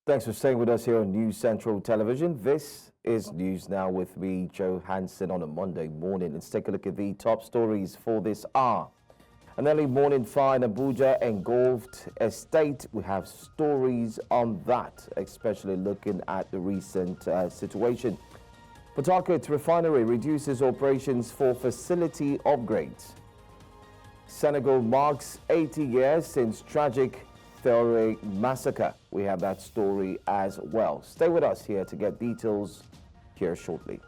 Thanks for staying with us here on News Central Television. This is News Now with me, Joe Hansen, on a Monday morning. Let's take a look at the top stories for this hour. An early morning fire in Abuja engulfed estate. We have stories on that, especially looking at the recent situation. Port Harcourt Refinery reduces operations for facility upgrades. Senegal marks 80 years since tragic Theory massacre. We have that story as well. Stay with us here to get details here shortly.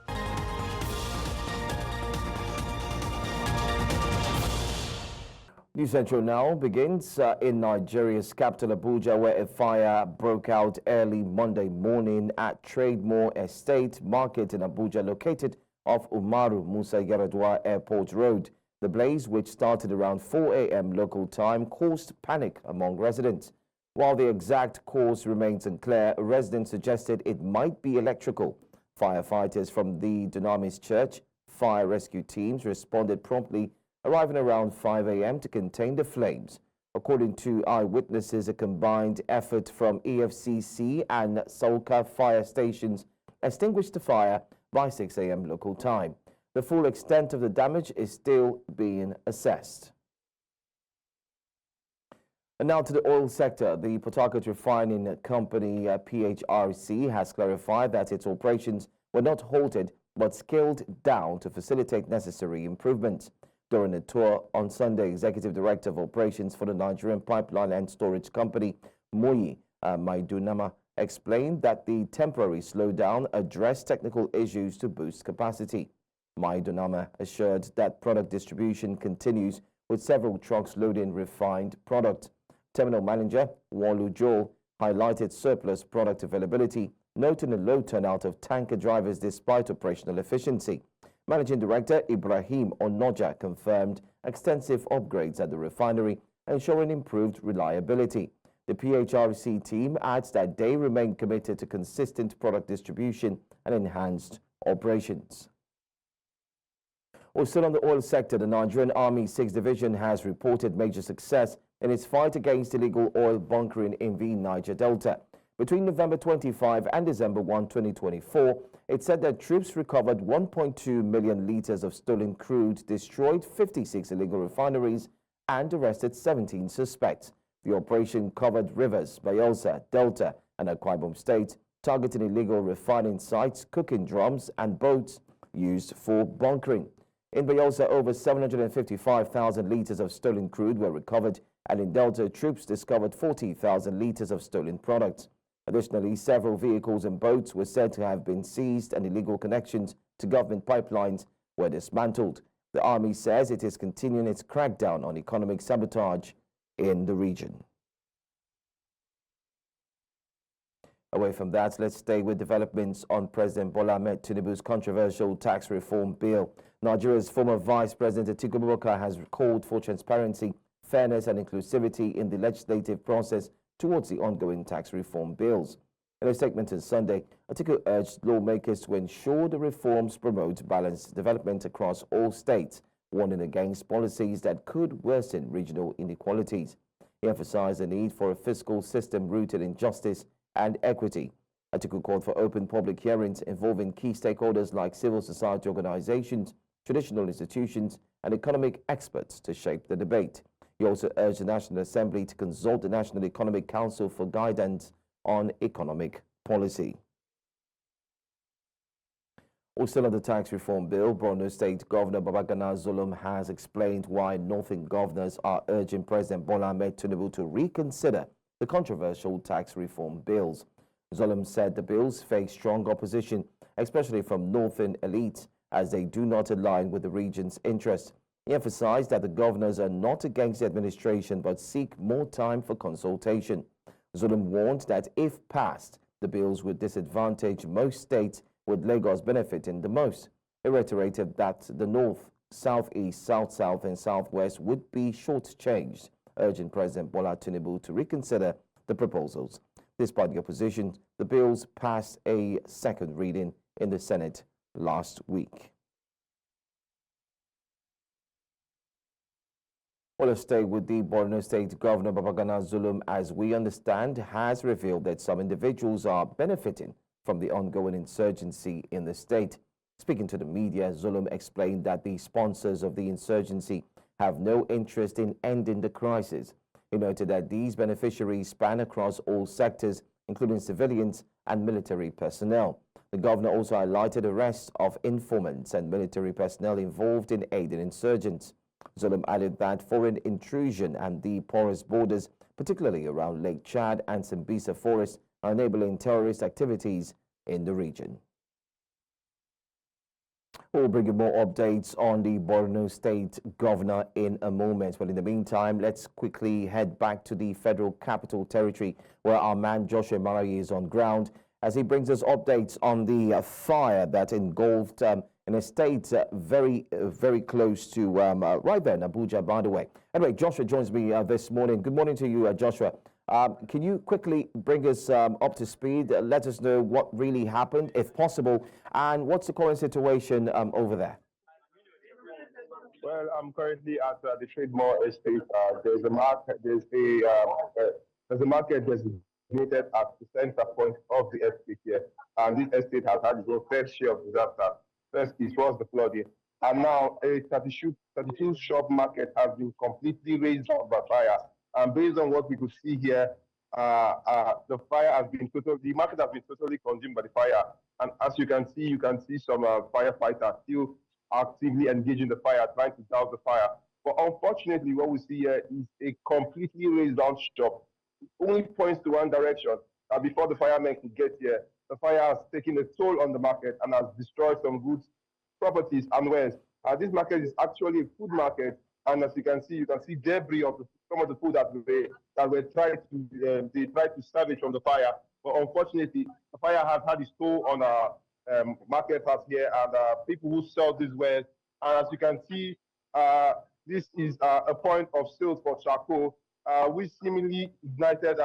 News Central now begins in Nigeria's capital Abuja, where a fire broke out early Monday morning at Trademore Estate Market in Abuja, located off Umaru Musa Yaradua Airport Road. The blaze, which started around 4 a.m. local time, caused panic among residents. While the exact cause remains unclear, residents suggested it might be electrical. Firefighters from the Dunamis Church fire rescue teams responded promptly, arriving around 5 a.m. to contain the flames. According to eyewitnesses, a combined effort from EFCC and Sauka fire stations extinguished the fire by 6 a.m. local time. The full extent of the damage is still being assessed. And now to the oil sector. The Port Harcourt Refining Company, PHRC, has clarified that its operations were not halted but scaled down to facilitate necessary improvements. During a tour on Sunday, Executive Director of Operations for the Nigerian Pipeline and Storage Company, Moyi Maidunama, explained that the temporary slowdown addressed technical issues to boost capacity. Maidunama assured that product distribution continues with several trucks loading refined product. Terminal Manager Walu Joel highlighted surplus product availability, noting a low turnout of tanker drivers despite operational efficiency. Managing Director Ibrahim Onoja confirmed extensive upgrades at the refinery, ensuring improved reliability. The PHRC team adds that they remain committed to consistent product distribution and enhanced operations. Still on the oil sector, the Nigerian Army 6th Division has reported major success in its fight against illegal oil bunkering in the Niger Delta. Between November 25 and December 1, 2024, it said that troops recovered 1.2 million liters of stolen crude, destroyed 56 illegal refineries, and arrested 17 suspects. The operation covered rivers, Bayelsa, Delta, and Akwa Ibom states, targeting illegal refining sites, cooking drums, and boats used for bunkering. In Bayelsa, over 755,000 liters of stolen crude were recovered, and in Delta, troops discovered 40,000 liters of stolen products. Additionally, several vehicles and boats were said to have been seized, and illegal connections to government pipelines were dismantled. The Army says it is continuing its crackdown on economic sabotage in the region. Away from that, let's stay with developments on President Bola Ahmed Tinubu's controversial tax reform bill. Nigeria's former Vice President Atiku Abubakar has called for transparency, fairness and inclusivity in the legislative process towards the ongoing tax reform bills. In a statement on Sunday, Atiku urged lawmakers to ensure the reforms promote balanced development across all states, warning against policies that could worsen regional inequalities. He emphasized the need for a fiscal system rooted in justice and equity. Atiku called for open public hearings involving key stakeholders like civil society organizations, traditional institutions, and economic experts to shape the debate. He also urged the National Assembly to consult the National Economic Council for guidance on economic policy. Also on the tax reform bill, Borno State Governor Babagana Zulum has explained why Northern governors are urging President Bola Ahmed Tinubu to reconsider the controversial tax reform bills. Zulum said the bills face strong opposition, especially from Northern elites, as they do not align with the region's interests. He emphasized that the governors are not against the administration but seek more time for consultation. Zulum warned that if passed, the bills would disadvantage most states, with Lagos benefiting the most. He reiterated that the North, Southeast, South-South and Southwest would be shortchanged, urging President Bola Tinubu to reconsider the proposals. Despite the opposition, the bills passed a second reading in the Senate last week. Well, let's stay with the Borno State Governor Babagana Zulum, as we understand, has revealed that some individuals are benefiting from the ongoing insurgency in the state. Speaking to the media, Zulum explained that the sponsors of the insurgency have no interest in ending the crisis. He noted that these beneficiaries span across all sectors, including civilians and military personnel. The governor also highlighted arrests of informants and military personnel involved in aiding insurgents. Zulum added that foreign intrusion and the porous borders, particularly around Lake Chad and Sambisa Forest, are enabling terrorist activities in the region. We'll bring you more updates on the Borno State Governor in a moment. But in the meantime, let's quickly head back to the Federal Capital Territory, where our man Joshua Marayi is on ground as he brings us updates on the fire that engulfed an estate very close to right there in Abuja, by the way. Anyway, Joshua joins me this morning. Good morning to you, Joshua. Can you quickly bring us up to speed? Let us know what really happened, if possible, and what's the current situation over there? Well, I'm currently at the Trademore Estate. There's a market. There's a market designated at the center point of the estate here, and this estate has had its own fair share of disaster. First, it was the flooding, and now a 32 shop market has been completely razed by fire. And based on what we could see here, the market has been totally consumed by the fire. And as you can see some firefighters still actively engaging the fire, trying to douse the fire. But unfortunately, what we see here is a completely razed down shop. It only points to one direction. Before the firemen could get here, the fire has taken a toll on the market and has destroyed some goods, properties, and wares. This market is actually a food market, and as you can see debris of some of the food that were tried to salvage from the fire. But unfortunately, the fire has had its toll on our market house here and people who sell these wares. And as you can see, this is a point of sales for charcoal, which seemingly ignited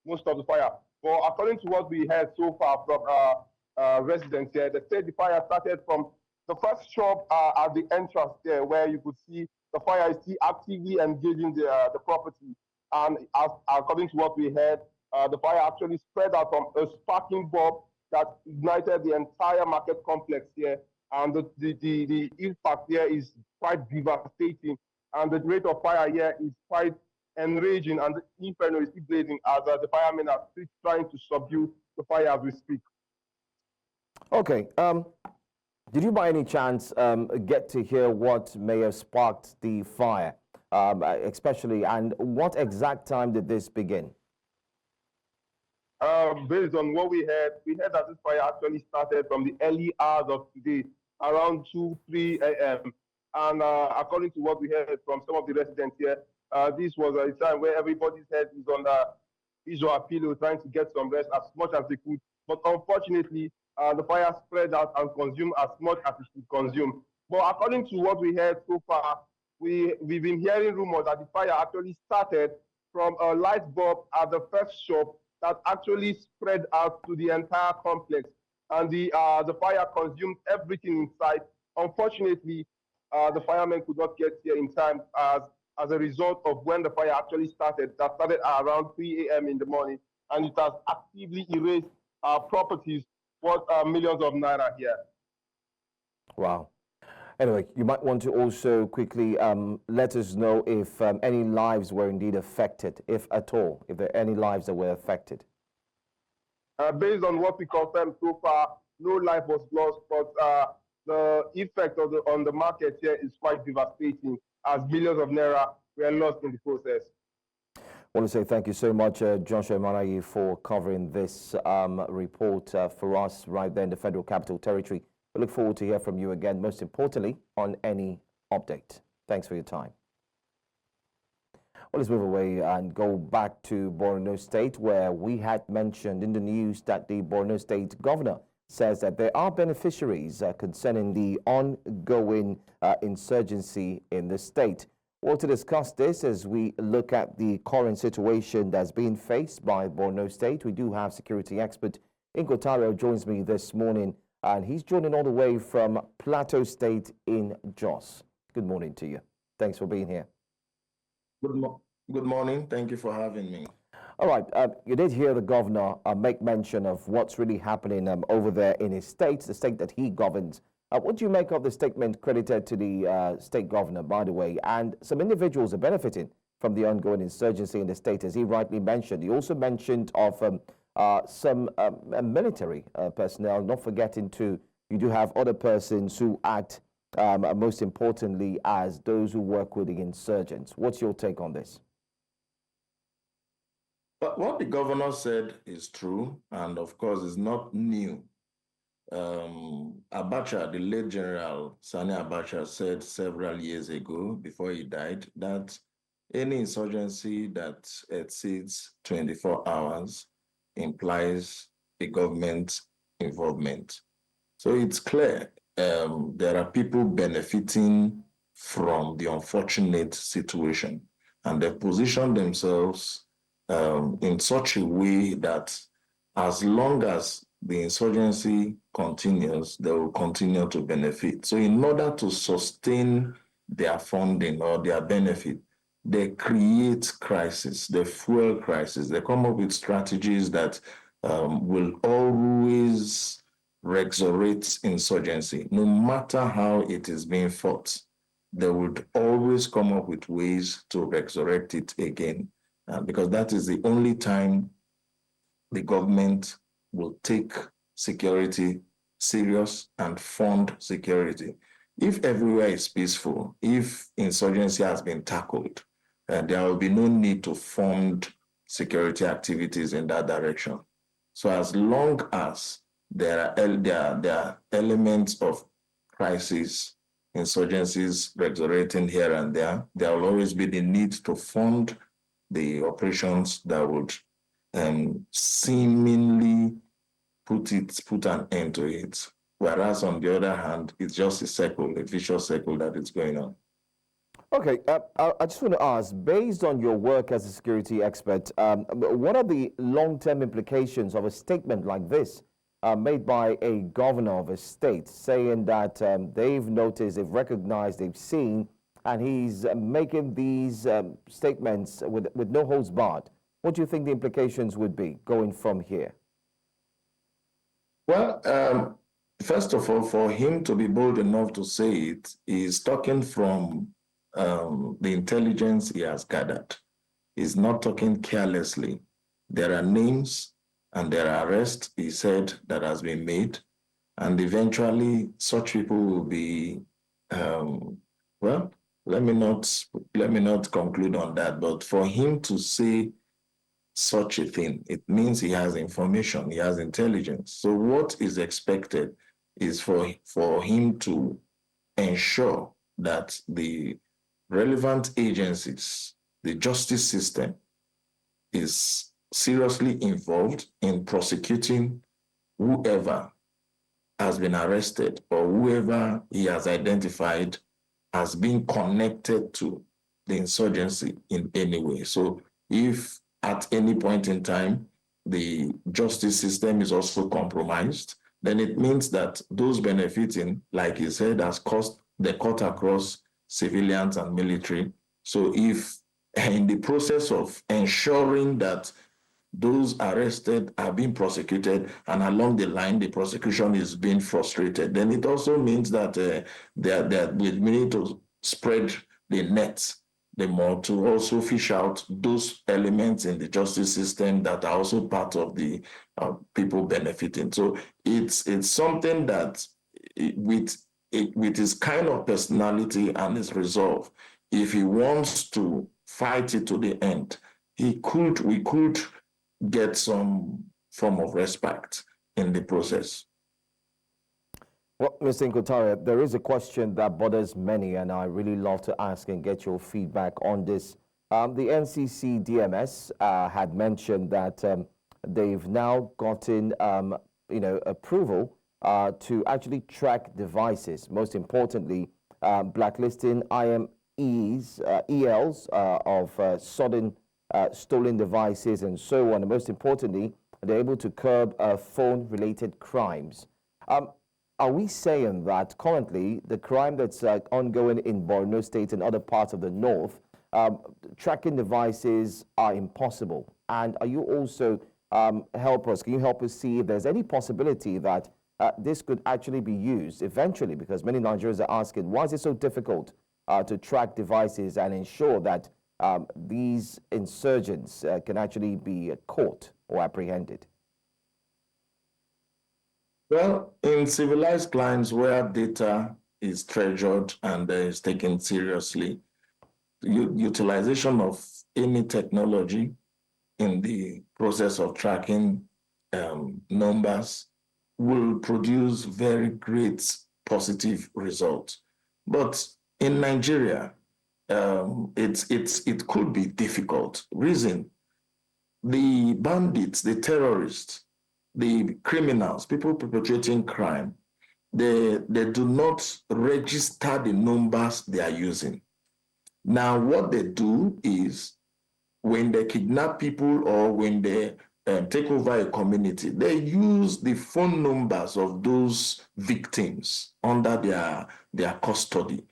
most of the fire. But according to what we heard so far from residents here, they said the fire started from the first shop at the entrance there, where you could see the fire is still actively engaging the property. And according to what we heard, the fire actually spread out from a sparking bulb that ignited the entire market complex here. And the impact here is quite devastating. And the rate of fire here is quite enraging. And the inferno is still blazing as the firemen are still trying to subdue the fire as we speak. Okay. Did you by any chance get to hear what may have sparked the fire, especially, and what exact time did this begin? Based on what we heard that this fire actually started from the early hours of today, around 2-3 a.m. And according to what we heard from some of the residents here, this was a time where everybody's head is on the visual pillow, trying to get some rest as much as they could. But unfortunately, the fire spread out and consumed as much as it should consume. But according to what we heard so far, we've been hearing rumors that the fire actually started from a light bulb at the first shop that actually spread out to the entire complex. And the fire consumed everything inside. Unfortunately, the firemen could not get here in time as a result of when the fire actually started. That started at around 3 a.m. in the morning, and it has actively erased properties worth millions of naira here. Wow. Anyway, you might want to also quickly let us know if any lives were indeed affected, if at all, if there are any lives that were affected. Based on what we confirmed so far, no life was lost, but the effect on the market here is quite devastating, as billions of naira were lost in the process. I want to say thank you so much, Joshua Marayi, for covering this report for us right there in the Federal Capital Territory. We look forward to hear from you again, most importantly, on any update. Thanks for your time. Well, let's move away and go back to Borno State, where we had mentioned in the news that the Borno State governor says that there are beneficiaries concerning the ongoing insurgency in the state. Well, to discuss this, as we look at the current situation that's being faced by Borno State, we do have security expert Inko Taro joins me this morning, and he's joining all the way from Plateau State in Jos. Good morning to you. Thanks for being here. Good morning. Thank you for having me. All right, you did hear the governor make mention of what's really happening over there in his state, the state that he governs. What do you make of the statement credited to the state governor, by the way? And some individuals are benefiting from the ongoing insurgency in the state, as he rightly mentioned. He also mentioned of some military personnel, not forgetting to, you do have other persons who act, most importantly, as those who work with the insurgents. What's your take on this? But what the governor said is true, and of course, is not new. Abacha, the late General Sani Abacha, said several years ago, before he died, that any insurgency that exceeds 24 hours implies a government involvement. So it's clear there are people benefiting from the unfortunate situation, and they position themselves in such a way that as long as the insurgency continues, they will continue to benefit. So in order to sustain their funding or their benefit, they create crisis, they fuel crisis, they come up with strategies that will always resurrect insurgency. No matter how it is being fought, they would always come up with ways to resurrect it again. Because that is the only time the government will take security serious and fund security. If everywhere is peaceful, if insurgency has been tackled, there will be no need to fund security activities in that direction. So as long as there are elements of crisis, insurgencies resurrecting here and there will always be the need to fund the operations that would seemingly put an end to it. Whereas on the other hand, it's just a vicious circle that is going on. Okay, I just want to ask, based on your work as a security expert, what are the long-term implications of a statement like this made by a governor of a state saying that they've noticed, they've recognized, they've seen, and he's making these statements with no holds barred? What do you think the implications would be going from here? Well, first of all, for him to be bold enough to say it, he's talking from the intelligence he has gathered. He's not talking carelessly. There are names and there are arrests, he said, that has been made. And eventually such people will be, well, let me not conclude on that, but for him to say such a thing, it means he has information, he has intelligence. So what is expected is for him to ensure that the relevant agencies, the justice system, is seriously involved in prosecuting whoever has been arrested or whoever he has identified as being connected to the insurgency in any way. So if at any point in time the justice system is also compromised, then it means that those benefiting, like he said, has caused the cut across civilians and military. So if in the process of ensuring that those arrested are being prosecuted and along the line the prosecution is being frustrated, then it also means that we need to spread the net the more to also fish out those elements in the justice system that are also part of the people benefiting. So it's something that with his kind of personality and his resolve, if he wants to fight it to the end, we could get some form of respect in the process. Well, Mr. Nkotare, there is a question that bothers many, and I really love to ask and get your feedback on this. The NCC DMS had mentioned that they've now gotten, approval to actually track devices. Most importantly, blacklisting ELs of sudden stolen devices and so on. And most importantly, they're able to curb phone-related crimes. Are we saying that currently the crime that's ongoing in Borno State and other parts of the north, tracking devices are impossible? And are you also can you help us see if there's any possibility that this could actually be used eventually? Because many Nigerians are asking, why is it so difficult to track devices and ensure that these insurgents can actually be caught or apprehended? Well, in civilized climes where data is treasured and is taken seriously, utilization of any technology in the process of tracking numbers will produce very great positive results. But in Nigeria, it could be difficult. Reason, the bandits, the terrorists, the criminals, people perpetrating crime, they do not register the numbers they are using. Now, what they do is when they kidnap people or when they take over a community, they use the phone numbers of those victims under their custody.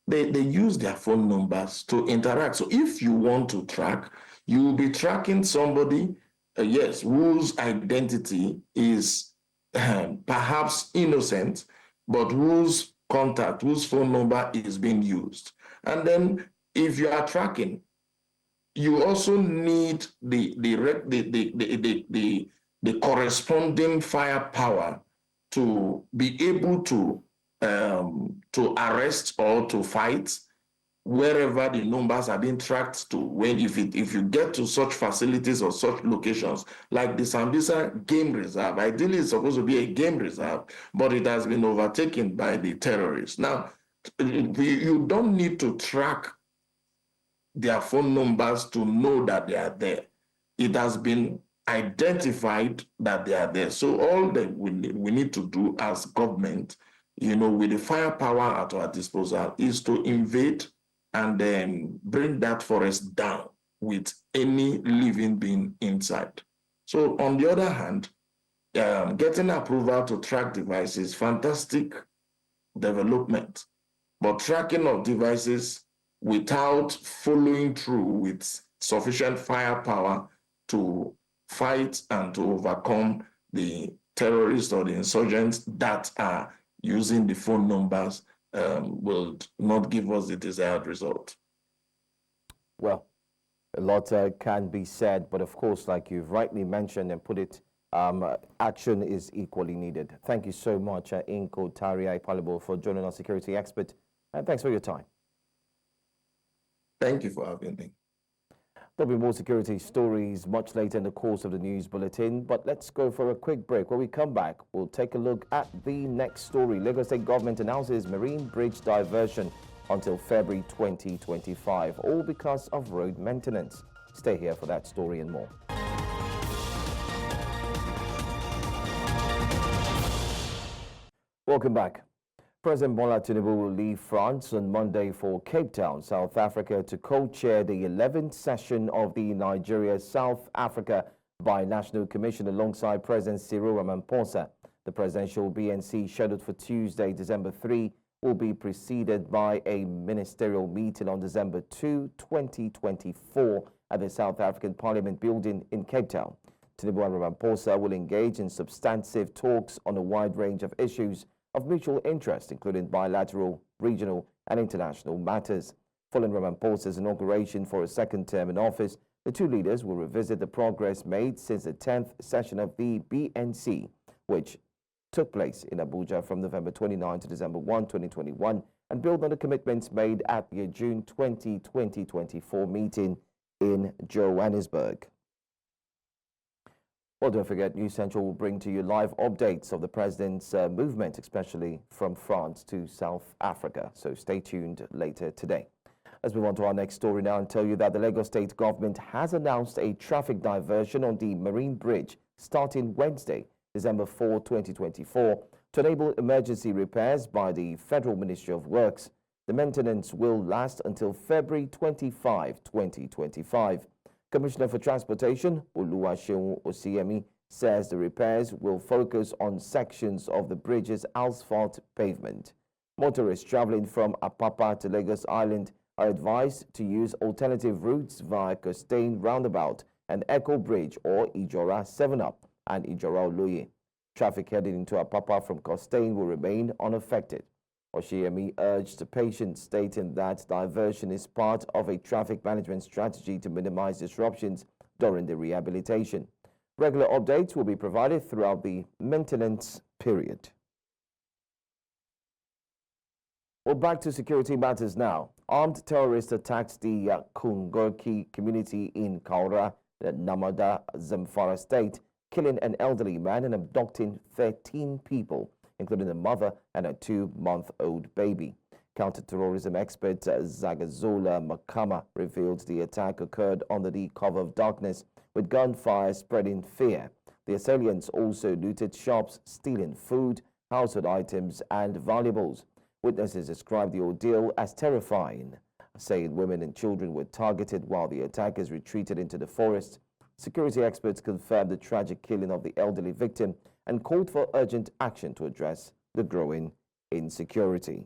They use their phone numbers to interact. So if you want to track, you will be tracking somebody, yes, whose identity is perhaps innocent, but whose contact, whose phone number is being used. And then if you are tracking, you also need the corresponding firepower to be able to arrest or to fight wherever the numbers are being tracked to. When if you get to such facilities or such locations like the Sambisa Game Reserve, ideally it's supposed to be a game reserve, but it has been overtaken by the terrorists. Now, you don't need to track their phone numbers to know that they are there. It has been identified that they are there. So all that we need to do as government, with the firepower at our disposal, is to invade and then bring that forest down with any living being inside. So on the other hand, getting approval to track devices, fantastic development, but tracking of devices without following through with sufficient firepower to fight and to overcome the terrorists or the insurgents that are using the phone numbers will not give us the desired result. Well, a lot can be said, but of course, like you've rightly mentioned and put it, action is equally needed. Thank you so much, Inko Taria Ipalibo, for joining us, security expert, and thanks for your time. Thank you for having me. There'll be more security stories much later in the course of the news bulletin, but let's go for a quick break. When we come back, we'll take a look at the next story. Lagos State government announces marine bridge diversion until February 2025, all because of road maintenance. Stay here for that story and more. Welcome back. President Bola Tinubu will leave France on Monday for Cape Town, South Africa, to co-chair the 11th session of the Nigeria-South Africa Binational Commission alongside President Cyril Ramaphosa. The presidential BNC, scheduled for Tuesday, December 3, will be preceded by a ministerial meeting on December 2, 2024 at the South African Parliament building in Cape Town. Tinubu and Ramaphosa will engage in substantive talks on a wide range of issues of mutual interest, including bilateral, regional, and international matters. Following Ramaphosa's inauguration for a second term in office, the two leaders will revisit the progress made since the 10th session of the BNC, which took place in Abuja from November 29 to December 1, 2021, and build on the commitments made at the June 20, 2024 meeting in Johannesburg. Well, don't forget, News Central will bring to you live updates of the president's movement, especially from France to South Africa. So stay tuned later today. Let's move on to our next story now and tell you that the Lagos State government has announced a traffic diversion on the Marine Bridge starting Wednesday, December 4, 2024, to enable emergency repairs by the Federal Ministry of Works. The maintenance will last until February 25, 2025. Commissioner for Transportation, Oluwaseun Osiemi, says the repairs will focus on sections of the bridge's asphalt pavement. Motorists traveling from Apapa to Lagos Island are advised to use alternative routes via Costain Roundabout and Echo Bridge or Ijora 7-Up and Ijora Oloye. Traffic heading into Apapa from Costain will remain unaffected. Oshiyemi urged the patients, stating that diversion is part of a traffic management strategy to minimize disruptions during the rehabilitation. Regular updates will be provided throughout the maintenance period. Well, back to security matters now. Armed terrorists attacked the Kungurki community in Kaura, the Namada, Zamfara state, killing an elderly man and abducting 13 people, including a mother and a 2-month-old baby. Counter-terrorism expert Zagazola Makama revealed the attack occurred under the cover of darkness, with gunfire spreading fear. The assailants also looted shops, stealing food, household items, and valuables. Witnesses described the ordeal as terrifying, saying women and children were targeted while the attackers retreated into the forest. Security experts confirmed the tragic killing of the elderly victim and called for urgent action to address the growing insecurity.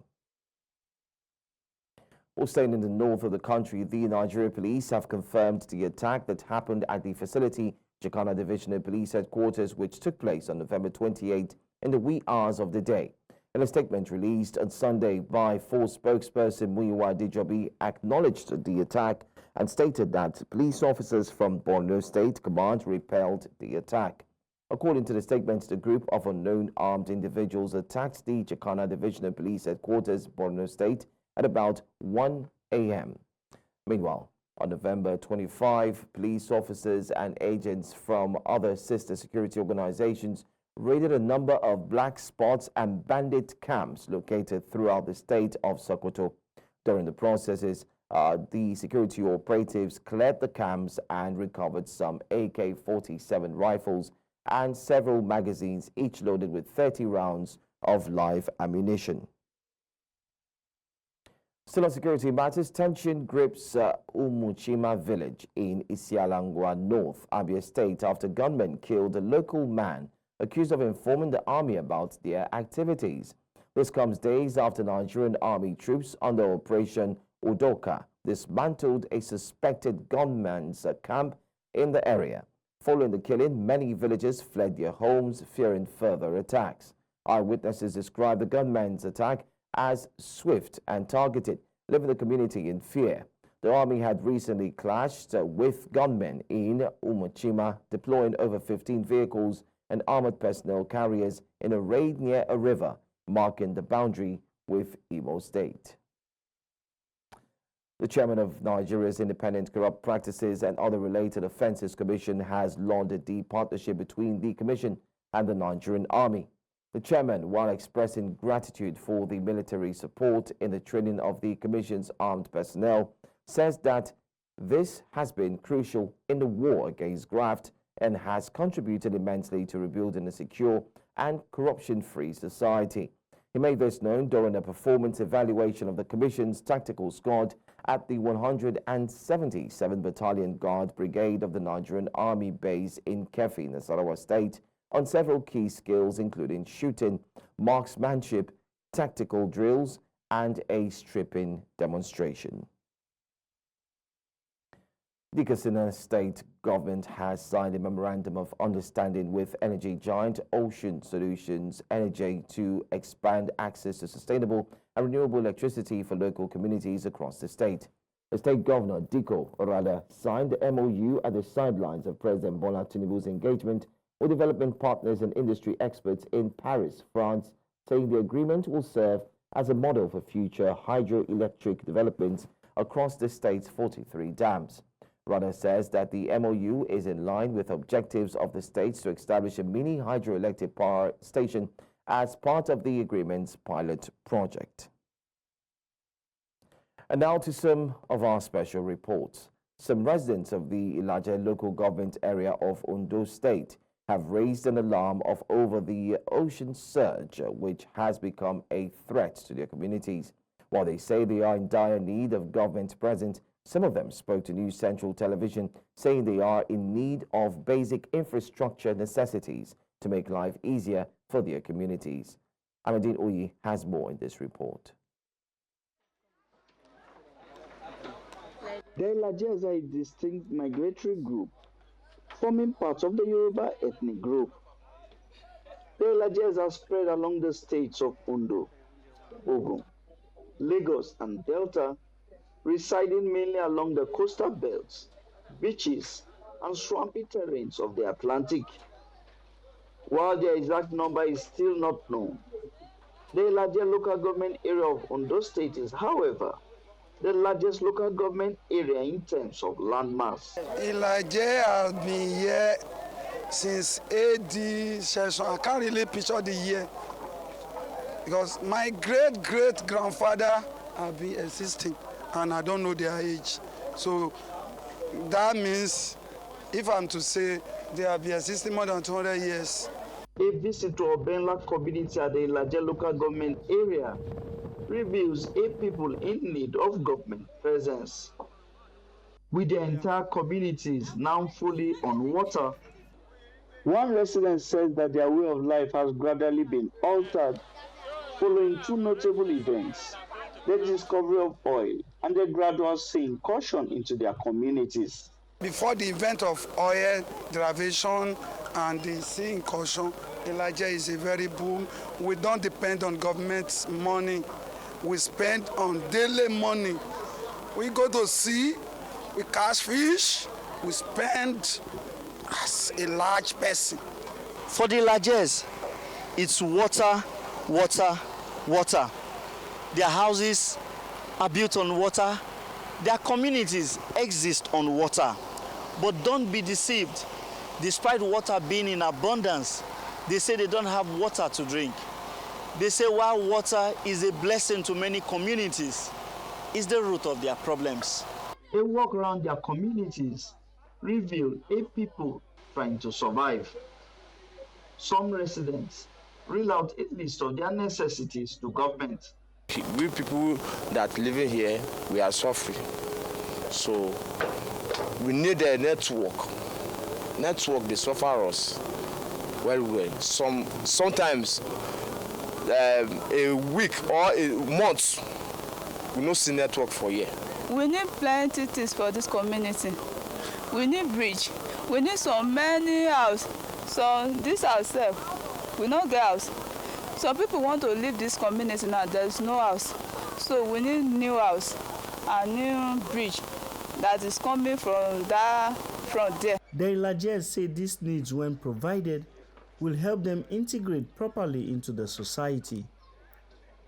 Well, staying in the north of the country, the Nigerian police have confirmed the attack that happened at the facility, Jacana Divisional Police Headquarters, which took place on November 28 in the wee hours of the day. In a statement released on Sunday by Force spokesperson Muyiwa Dijobi, acknowledged the attack and stated that police officers from Borno State Command repelled the attack. According to the statement, the group of unknown armed individuals attacked the Jacana Divisional Police Headquarters, Borno State, at about 1 a.m. Meanwhile, on November 25, police officers and agents from other sister security organizations raided a number of black spots and bandit camps located throughout the state of Sokoto. During the processes, the security operatives cleared the camps and recovered some AK-47 rifles and several magazines, each loaded with 30 rounds of live ammunition. Still on security matters, tension grips Umuchima village in Isialangwa North, Abia State, after gunmen killed a local man accused of informing the army about their activities. This comes days after Nigerian Army troops under Operation Udoka dismantled a suspected gunman's camp in the area. Following the killing, many villagers fled their homes, fearing further attacks. Eyewitnesses described the gunman's attack as swift and targeted, leaving the community in fear. The army had recently clashed with gunmen in Umuchima, deploying over 15 vehicles and armored personnel carriers in a raid near a river, marking the boundary with Imo State. The chairman of Nigeria's Independent Corrupt Practices and Other Related Offences Commission has lauded the partnership between the commission and the Nigerian Army. The chairman, while expressing gratitude for the military support in the training of the commission's armed personnel, says that this has been crucial in the war against graft and has contributed immensely to rebuilding a secure and corruption-free society. He made this known during a performance evaluation of the Commission's tactical squad at the 177th Battalion Guard Brigade of the Nigerian Army base in Kefi, Nasarawa State, on several key skills including shooting, marksmanship, tactical drills, and a stripping demonstration. The Katsina State government has signed a memorandum of understanding with energy giant Ocean Solutions Energy to expand access to sustainable and renewable electricity for local communities across the state. The state governor, Diko Orada, signed the MOU at the sidelines of President Bola Tinubu's engagement with development partners and industry experts in Paris, France, saying the agreement will serve as a model for future hydroelectric developments across the state's 43 dams. Rada says that the MOU is in line with objectives of the states to establish a mini hydroelectric power station as part of the agreement's pilot project. And now to some of our special reports. Some residents of the Ilaje local government area of Ondo State have raised an alarm over the ocean surge, which has become a threat to their communities. While they say they are in dire need of government presence, some of them spoke to News Central Television, saying they are in need of basic infrastructure necessities to make life easier for their communities. Amadine Oyi has more in this report. The Ilajes are a distinct migratory group, forming part of the Yoruba ethnic group. The Ilajes are spread along the states of Ondo, Ogun, Lagos, and Delta, residing mainly along the coastal belts, beaches, and swampy terrains of the Atlantic. While their exact number is still not known, the Ilaje local government area of Ondo State is, however, the largest local government area in terms of landmass. Ilaje has been here since AD session. I can't really picture the year because my great-great-grandfather have been existing and I don't know their age. So that means, if I'm to say, they have been existing more than 200 years. A visit to Obenla community at the Ilaje local government area reveals a people in need of government presence. With the entire communities now fully on water, one resident says that their way of life has gradually been altered following two notable events: the discovery of oil and the gradual sea incursion into their communities. Before the event of oil derivation and the sea incursion, Ilaje is a very boom. We don't depend on government's money. We spend on daily money. We go to sea, we catch fish, we spend as a large person. For the Ilajes, it's water, water, water. Their houses are built on water. Their communities exist on water. But don't be deceived. Despite water being in abundance, they say they don't have water to drink. They say while water is a blessing to many communities, it's the root of their problems. A walk around their communities reveal a people trying to survive. Some residents reel out a list of their necessities to government. We people that live here, we are suffering. So we need a network. Network, they suffer us well. Sometimes a week or a month, we no see network for here. We need plenty things for this community. We need bridge. We need so many houses. So this ourselves, we don't get house. Some people want to leave this community now. There is no house. So we need new house and new bridge that is coming from there. The Ilajes say these needs, when provided, will help them integrate properly into the society.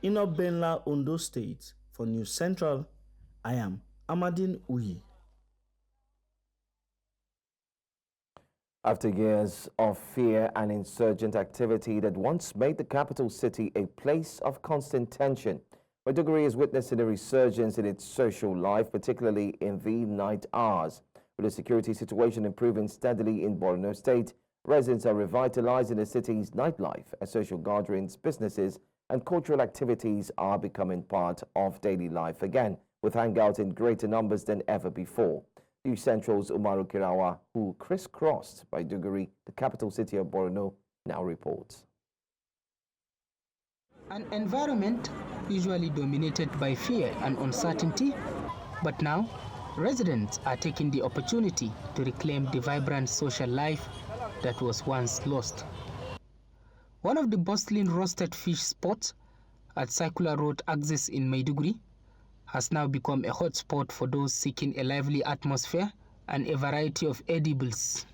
In Obenla, Ondo State, for News Central, I am Amadine Uyi. After years of fear and insurgent activity that once made the capital city a place of constant tension, Maiduguri is witnessing a resurgence in its social life, particularly in the night hours. With the security situation improving steadily in Borno State, residents are revitalizing the city's nightlife as social gatherings, businesses, and cultural activities are becoming part of daily life again, with hangouts in greater numbers than ever before. News Central's Umaru Kirawa, who crisscrossed Maiduguri, the capital city of Borno, now reports. An environment usually dominated by fear and uncertainty, but now residents are taking the opportunity to reclaim the vibrant social life that was once lost. One of the bustling roasted fish spots at Circular Road axis in Maiduguri has now become a hotspot for those seeking a lively atmosphere and a variety of edibles.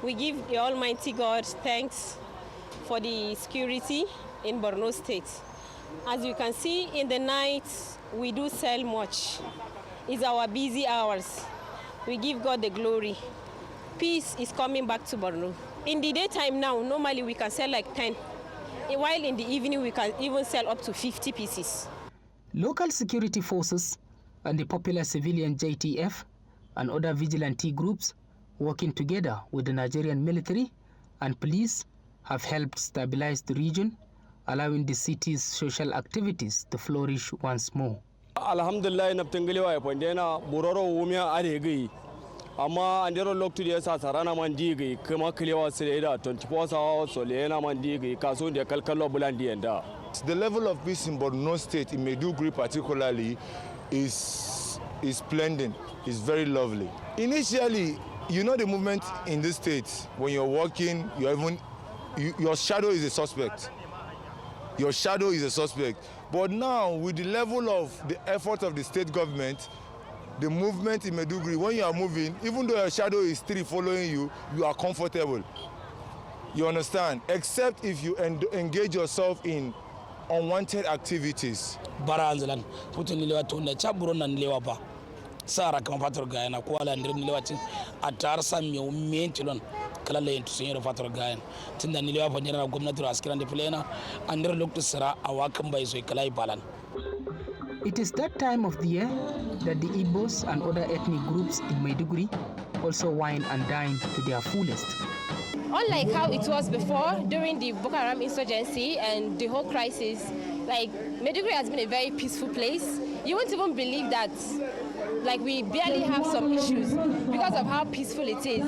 We give the Almighty God thanks for the security in Borno State. As you can see, in the night, we do sell much. It's our busy hours. We give God the glory. Peace is coming back to Borno. In the daytime now, normally we can sell like 10, while in the evening we can even sell up to 50 pieces. Local security forces and the popular civilian JTF and other vigilante groups working together with the Nigerian military and police have helped stabilize the region, allowing the city's social activities to flourish once more. Alhamdulillah, naptangaliwa yapondena buroro umia adegi. Amma andero loktu dia sa sarana mandigi kama kliwa sireda 24 hours solena mandigi kaso dia kalkalo bulandi enda. The level of peace in Borno State, in Maiduguri particularly, is splendid. is very lovely. Initially, you know the movement in this state, when you're walking, your shadow is a suspect. Your shadow is a suspect. But now, with the level of the effort of the state government, the movement in Maiduguri, when you are moving, even though your shadow is still following you, you are comfortable. You understand? Except if you engage yourself in unwanted activities. Baranzalan, Putin Lewa Tunda, Chaburon and Lewapa, Sarah Compator and Aquala and Lewatin, Atarsam, you maintain Kalale to Senior Fator Guy, Tinda Nileva, Governor to Askan de Plena, and never look to Sarah, Awakam by Kalai Balan. It is that time of the year that the Igbos and other ethnic groups in Maiduguri also wine and dine to their fullest. Unlike how it was before during the Boko Haram insurgency and the whole crisis, like Maiduguri has been a very peaceful place. You won't even believe that, like, we barely have some issues because of how peaceful it is.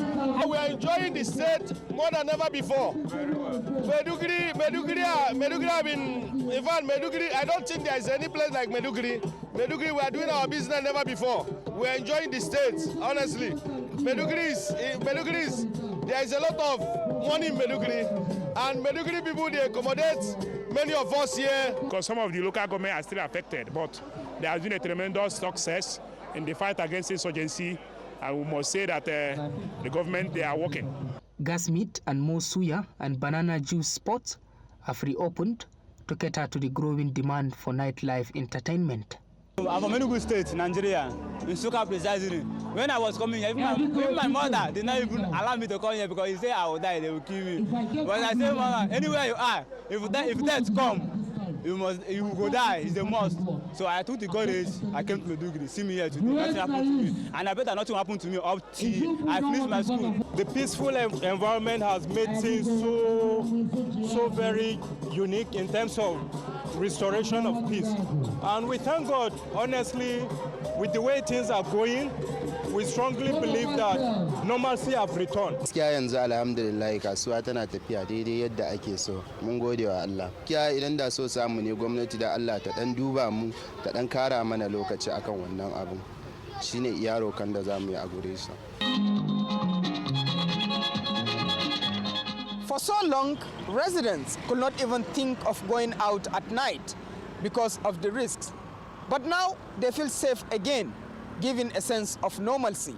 We are enjoying the state more than ever before. Maiduguri have been, in fact, Maiduguri, I don't think there is any place like Maiduguri. Maiduguri, we are doing our business never before. We are enjoying the state, honestly. Maiduguri is, there is a lot of money in Maiduguri, and Maiduguri people, they accommodate many of us here. Because some of the local government are still affected, but there has been a tremendous success in the fight against insurgency, and we must say that the government, they are working. Gas meat and more suya and banana juice spots have reopened to cater to the growing demand for nightlife entertainment. I'm from Enugu State, Nigeria, in Suka precisely. When I was coming here, even my mother did not even allow me to come here because he said I will die, they will kill me. But I said, Mama, anywhere you are, if death come, you will go die, it's a must. So I took the courage, I came to Maiduguri, see me here today, nothing happened to me. And I bet that nothing happened to me up till I finished my school. The peaceful environment has made things so very unique in terms of restoration of peace. And we thank God, honestly, with the way things are going, we strongly believe that normalcy have returned. Gaskiya yanzu alhamdulillah kasuwa tana tafiya daidai yadda ake so. Mun gode wa Allah. Gaskiya idan da so samu ne gwamnati da Allah ta dan duba mu ta dan kara mana lokaci akan wannan abun. Shine iya rokan da zamu yi a gure shi. For so long, residents could not even think of going out at night because of the risks. But now they feel safe again, giving a sense of normalcy.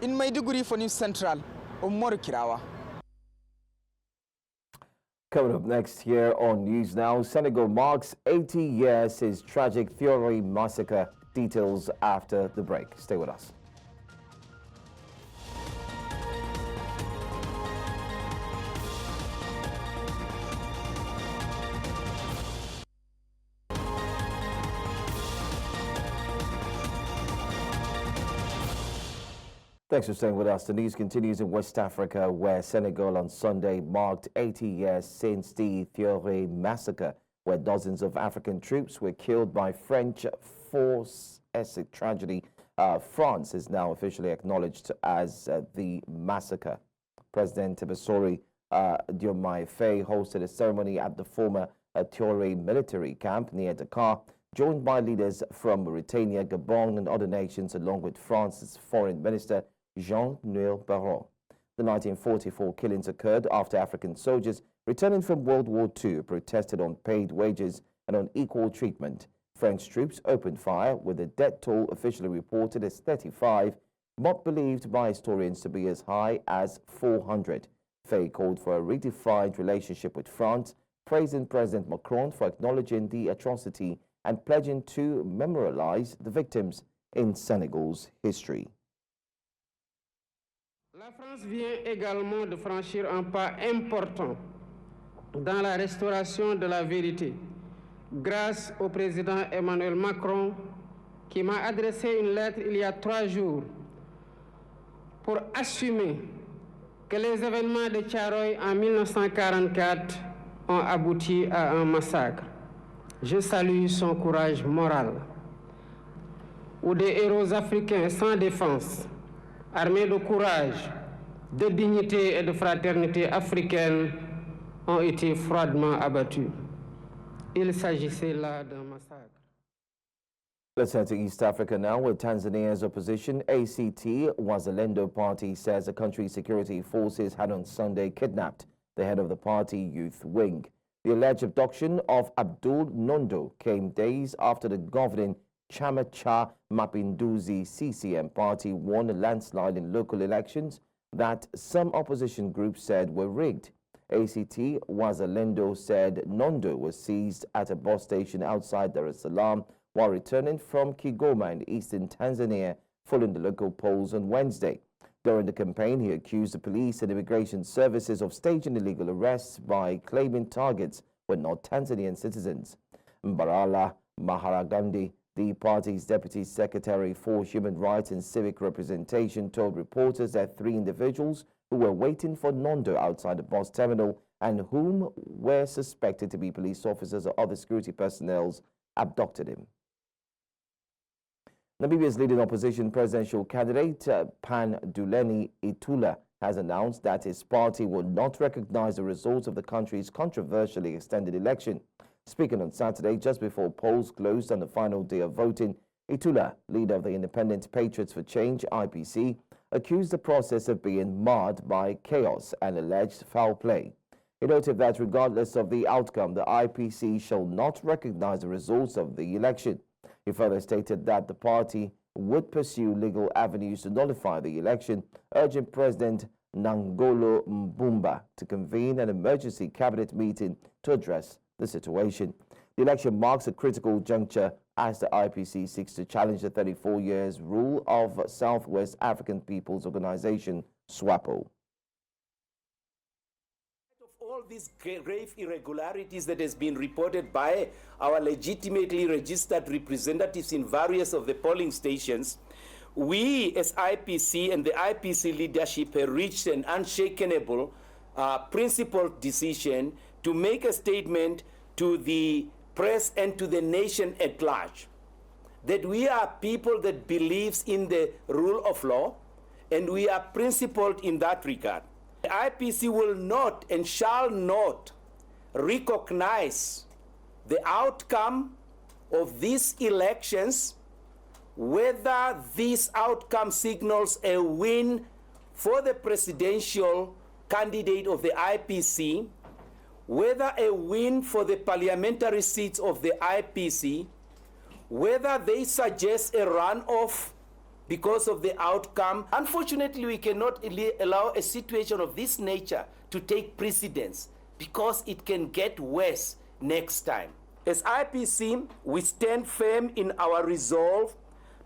In Maiduguri for News Central, Umaru Kirawa. Coming up next here on News Now, Senegal marks 80 years since tragic Thioré massacre. Details after the break. Stay with us. Thanks for staying with us. The news continues in West Africa, where Senegal on Sunday marked 80 years since the Thioré massacre, where dozens of African troops were killed by French force. A tragedy France is now officially acknowledged as the massacre. President Bassirou Diomaye Faye hosted a ceremony at the former Thioré military camp near Dakar, joined by leaders from Mauritania, Gabon, and other nations, along with France's foreign minister, Jean-Noël Barrot. The 1944 killings occurred after African soldiers returning from World War II protested on paid wages and unequal treatment. French troops opened fire, with the death toll officially reported as 35, but believed by historians to be as high as 400. Faye called for a redefined relationship with France, praising President Macron for acknowledging the atrocity and pledging to memorialize the victims in Senegal's history. La France vient également de franchir un pas important dans la restauration de la vérité, grâce au président Emmanuel Macron, qui m'a adressé une lettre il y a 3 jours pour assumer que les événements de Thiaroye en 1944 ont abouti à un massacre. Je salue son courage moral, où des héros africains sans défense, armés de courage, de dignité et de fraternité africaine, ont été froidement abattus. Il s'agissait là d'un massacre. Let's head to East Africa now, where Tanzania's opposition ACT Wazalendo Party says the country's security forces had on Sunday kidnapped the head of the party youth wing. The alleged abduction of Abdul Nondo came days after the governing Chama Cha Mapinduzi CCM party won a landslide in local elections that some opposition groups said were rigged. ACT Wazalendo said Nondo was seized at a bus station outside Dar es Salaam while returning from Kigoma in eastern Tanzania following the local polls on Wednesday. During the campaign, he accused the police and immigration services of staging illegal arrests by claiming targets were not Tanzanian citizens. Mbarala Maharagandi, the party's deputy secretary for human rights and civic representation, told reporters that 3 individuals who were waiting for Nondo outside the bus terminal and whom were suspected to be police officers or other security personnel abducted him. Namibia's leading opposition presidential candidate, Panduleni Itula, has announced that his party will not recognize the results of the country's controversially extended election. Speaking on Saturday, just before polls closed on the final day of voting, Itula, leader of the Independent Patriots for Change, IPC, accused the process of being marred by chaos and alleged foul play. He noted that regardless of the outcome, the IPC shall not recognize the results of the election. He further stated that the party would pursue legal avenues to nullify the election, urging President Nangolo Mbumba to convene an emergency cabinet meeting to address the situation. The election marks a critical juncture as the IPC seeks to challenge the 34 years rule of Southwest African People's Organization, SWAPO. All these grave irregularities that has been reported by our legitimately registered representatives in various of the polling stations, we as IPC and the IPC leadership have reached an unshakable principled decision to make a statement to the press and to the nation at large that we are people that believes in the rule of law and we are principled in that regard. The IPC will not and shall not recognize the outcome of these elections, whether this outcome signals a win for the presidential candidate of the IPC, whether a win for the parliamentary seats of the IPC, whether they suggest a runoff because of the outcome. Unfortunately, we cannot allow a situation of this nature to take precedence because it can get worse next time. As IPC, we stand firm in our resolve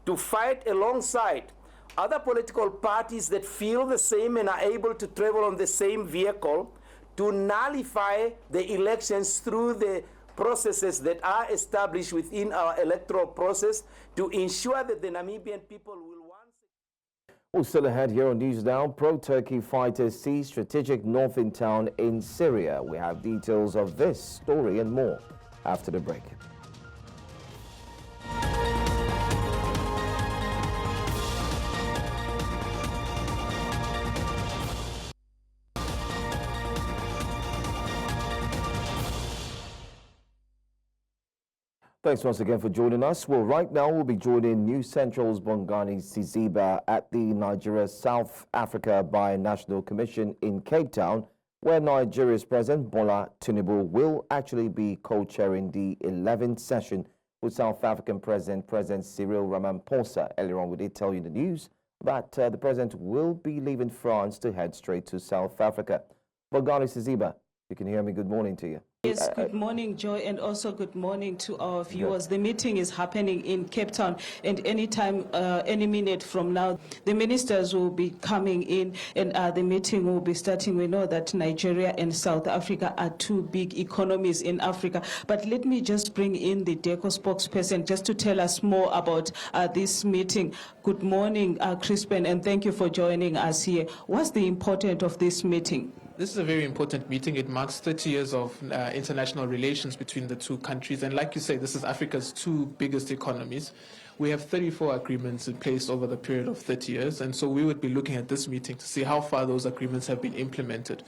to fight alongside other political parties that feel the same and are able to travel on the same vehicle to nullify the elections through the processes that are established within our electoral process to ensure that the Namibian people will Well, still ahead here on News Now, pro-Turkey fighters seize strategic northern town in Syria. We have details of this story and more after the break. Thanks once again for joining us. Well, right now we'll be joining News Central's Bongani Siziba at the Nigeria South Africa Binational Commission in Cape Town, where Nigeria's President Bola Tinubu will actually be co-chairing the 11th session with South African President Cyril Ramaphosa. Earlier on, we did tell you in the news that the President will be leaving France to head straight to South Africa. Bongani Siziba, you can hear me. Good morning to you. Yes, good morning, Joy, and also good morning to our viewers. The meeting is happening in Cape Town, and anytime, any minute from now, the ministers will be coming in, and the meeting will be starting. We know that Nigeria and South Africa are two big economies in Africa, but let me just bring in the DECO spokesperson just to tell us more about this meeting. Good morning, Crispin, and thank you for joining us here. What's the importance of this meeting? This is a very important meeting. It marks 30 years of international relations between the two countries. And like you say, this is Africa's two biggest economies. We have 34 agreements in place over the period of 30 years. And so we would be looking at this meeting to see how far those agreements have been implemented.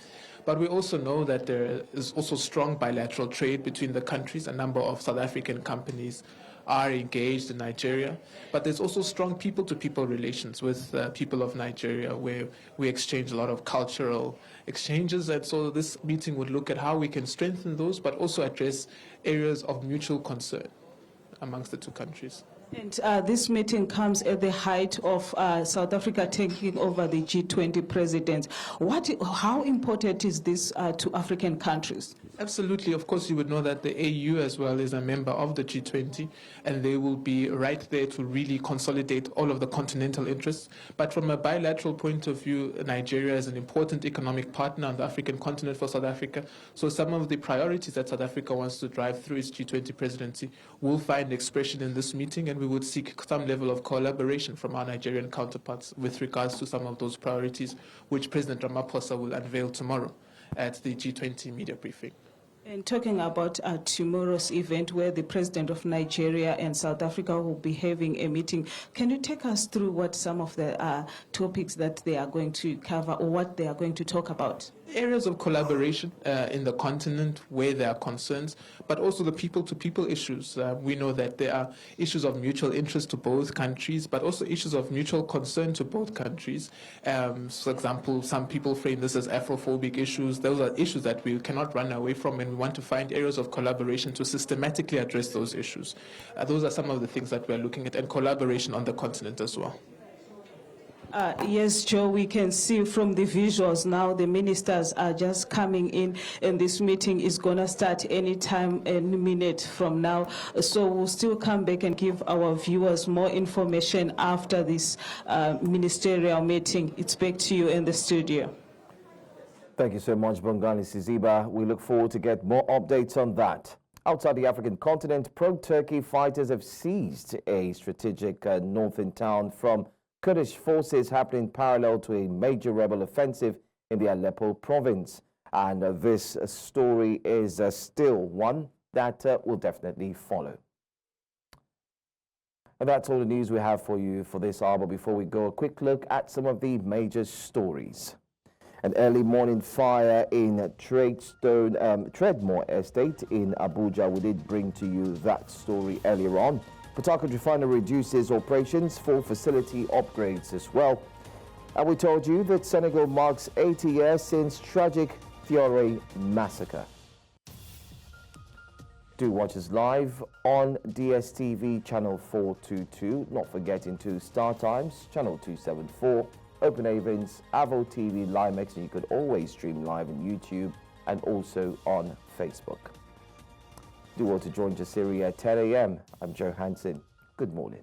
But we also know that there is also strong bilateral trade between the countries. A number of South African companies are engaged in Nigeria, but there's also strong people-to-people relations with people of Nigeria where we exchange a lot of cultural exchanges, and so this meeting would look at how we can strengthen those, but also address areas of mutual concern amongst the two countries. And this meeting comes at the height of South Africa taking over the G20 president. How important is this to African countries? Absolutely. Of course, you would know that the AU as well is a member of the G20, and they will be right there to really consolidate all of the continental interests. But from a bilateral point of view, Nigeria is an important economic partner on the African continent for South Africa. So some of the priorities that South Africa wants to drive through its G20 presidency will find expression in this meeting, and we would seek some level of collaboration from our Nigerian counterparts with regards to some of those priorities, which President Ramaphosa will unveil tomorrow at the G20 media briefing. And talking about tomorrow's event where the President of Nigeria and South Africa will be having a meeting, can you take us through what some of the topics that they are going to cover or what they are going to talk about? Areas of collaboration in the continent where there are concerns, but also the people-to-people issues. We know that there are issues of mutual interest to both countries, but also issues of mutual concern to both countries. For example, some people frame this as Afrophobic issues. Those are issues that we cannot run away from, and we want to find areas of collaboration to systematically address those issues. Those are some of the things that we're looking at, and collaboration on the continent as well. Yes, Joe, we can see from the visuals now the ministers are just coming in, and this meeting is going to start any time, any minute from now. So we'll still come back and give our viewers more information after this ministerial meeting. It's back to you in the studio. Thank you so much, Bongani Siziba. We look forward to get more updates on that. Outside the African continent, pro-Turkey fighters have seized a strategic northern town from Kurdish forces, happening parallel to a major rebel offensive in the Aleppo province. And this story is still one that will definitely follow. And that's all the news we have for you for this hour. But before we go, a quick look at some of the major stories. An early morning fire in Trademore Estate in Abuja. We did bring to you that story earlier on. Port Harcourt Refinery reduces operations for facility upgrades as well. And we told you that Senegal marks 80 years since tragic Fiore massacre. Do watch us live on DSTV channel 422. Not forgetting to Star Times channel 274, Open Avens, Avo TV, Limex, and you could always stream live on YouTube and also on Facebook. Do want to join Jasiri at 10 a.m. I'm Joe Hansen. Good morning.